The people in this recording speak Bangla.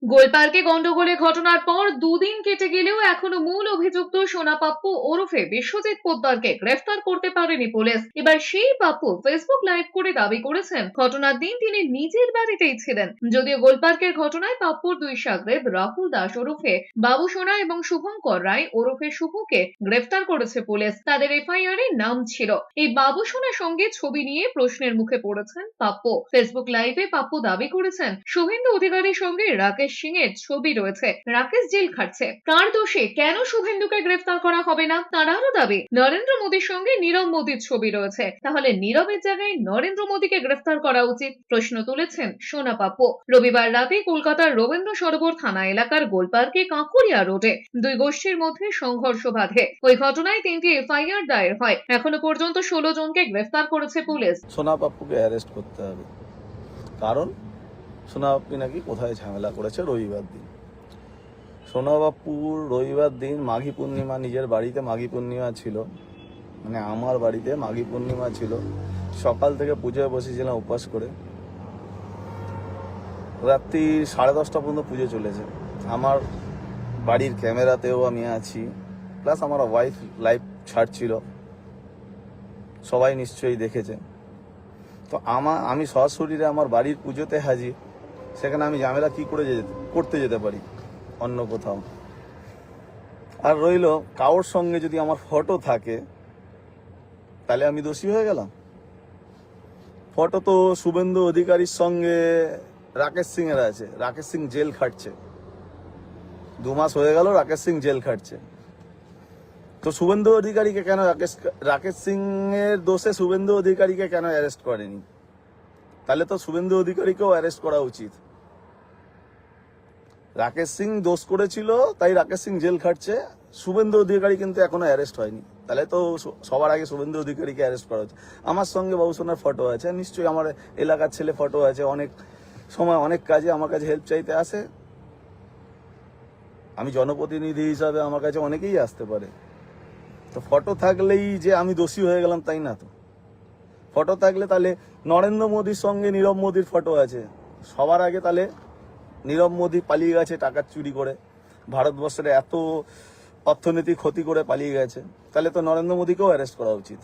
গোলপার্কে গন্ডগোলের ঘটনার পর দুদিন কেটে গেলেও এখনো মূল অভিযুক্ত সোনা পাপ্পু ওরফে বিশ্বজিৎ পোদ্দারকে গ্রেফতার করতে পারেনি পুলিশ। এবার সেই পাপ্পু ফেসবুক লাইভ করে দাবি করেছেন ঘটনার দিন তিনি নিজের বাড়িতেই ছিলেন। যদিও গোলপার্কের ঘটনায় পাপ্পুর দুই শাগরেদ রাহুল দাস ওরফে বাবু সোনা এবং শুভঙ্কর রায় ওরফে শুভকে গ্রেফতার করেছে পুলিশ। তাদের এফআইআর এ নাম ছিল। এই বাবু সোনার সঙ্গে ছবি নিয়ে প্রশ্নের মুখে পড়েছেন পাপ্পু। ফেসবুক লাইভে পাপ্পু দাবি করেছেন শুভেন্দু অধিকারীর সঙ্গে রাকেশ সিং এর ছবি রয়েছে। রাকেশ জেল খাটছে, কার দোষে কেন শুভেন্দুকে গ্রেফতার করা হবে না? তার আরো দাবি নরেন্দ্র মোদীর সঙ্গে নীরব মোদীর ছবি রয়েছে, তাহলে নীরবের জায়গায় নরেন্দ্র মোদীকে গ্রেফতার করা উচিত। প্রশ্ন তুলেছেন সোনা পাপ্পু। রবিবার রাতে কলকাতার রবীন্দ্র সরোবর থানা এলাকার গোলপার্কে কাঁকুড়িয়া রোডে দুই গোষ্ঠীর মধ্যে সংঘর্ষ বাধে। ওই ঘটনায় 3টি এফআইআর দায়ের হয়। এখনো পর্যন্ত 16 জনকে গ্রেফতার করেছে পুলিশ। সোনা পাপ্পুকে অ্যারেস্ট করতে হবে, কারণ সোনা পাপ্পু নাকি কোথায় ঝামেলা করেছে রবিবার দিন। সোনা পাপ্পুর রবিবার দিন মাঘী পূর্ণিমা, নিজের বাড়িতে মাঘী পূর্ণিমা ছিল, মানে আমার বাড়িতে মাঘী পূর্ণিমা ছিল। সকাল থেকে পুজোয় বসেছিলাম উপবাস করে, রাত্রি 10:30 পর্যন্ত পুজো চলেছে। আমার বাড়ির ক্যামেরাতেও আমি আছি, প্লাস আমার ওয়াইফ লাইভ ছাড়ছিল, সবাই নিশ্চয়ই দেখেছে। তো আমি সশরীরে আমার বাড়ির পুজোতে হাজির, সেখানে আমি ঝামেলা কি করে করতে যেতে পারি অন্য কোথাও? আর রইল কারোর সঙ্গে যদি আমার ফটো থাকে তাহলে আমি দোষী হয়ে গেলাম। ফটো তো শুভেন্দু অধিকারীর সঙ্গে রাকেশ সিং এর আছে। রাকেশ সিং জেল খাটছে, 2 মাস হয়ে গেল রাকেশ সিং জেল খাটছে। তো শুভেন্দু অধিকারীকে কেন রাকেশ সিং এর দোষে শুভেন্দু অধিকারীকে কেন অ্যারেস্ট করেনি? তাহলে তো শুভেন্দু অধিকারীকেও অ্যারেস্ট করা উচিত। রাকেশ সিং দোষ করেছিল তাই রাকেশ সিং জেল খাটছে, শুভেন্দু অধিকারী কিন্তু এখনো অ্যারেস্ট হয়নি। তাহলে তো সবার আগে শুভেন্দু অধিকারীকে অ্যারেস্ট করা উচিত। আমার সঙ্গে বাবু সোনার ফটো আছে, নিশ্চয়ই আমার এলাকার ছেলে ফটো আছে, অনেক সময় অনেক কাজে আমার কাছে হেল্প চাইতে আসে। আমি জনপ্রতিনিধি হিসাবে আমার কাছে অনেকেই আসতে পারে। তো ফটো থাকলেই যে আমি দোষী হয়ে গেলাম তাই না তো। ফটো থাকলে তাহলে নরেন্দ্র মোদীর সঙ্গে নীরব মোদীর ফটো আছে, সবার আগে তাহলে নীরব মোদী পালিয়ে গেছে টাকা চুরি করে, ভারতবর্ষের এত অর্থনৈতিক ক্ষতি করে পালিয়ে গেছে, তাহলে তো নরেন্দ্র মোদীকেও অ্যারেস্ট করা উচিত।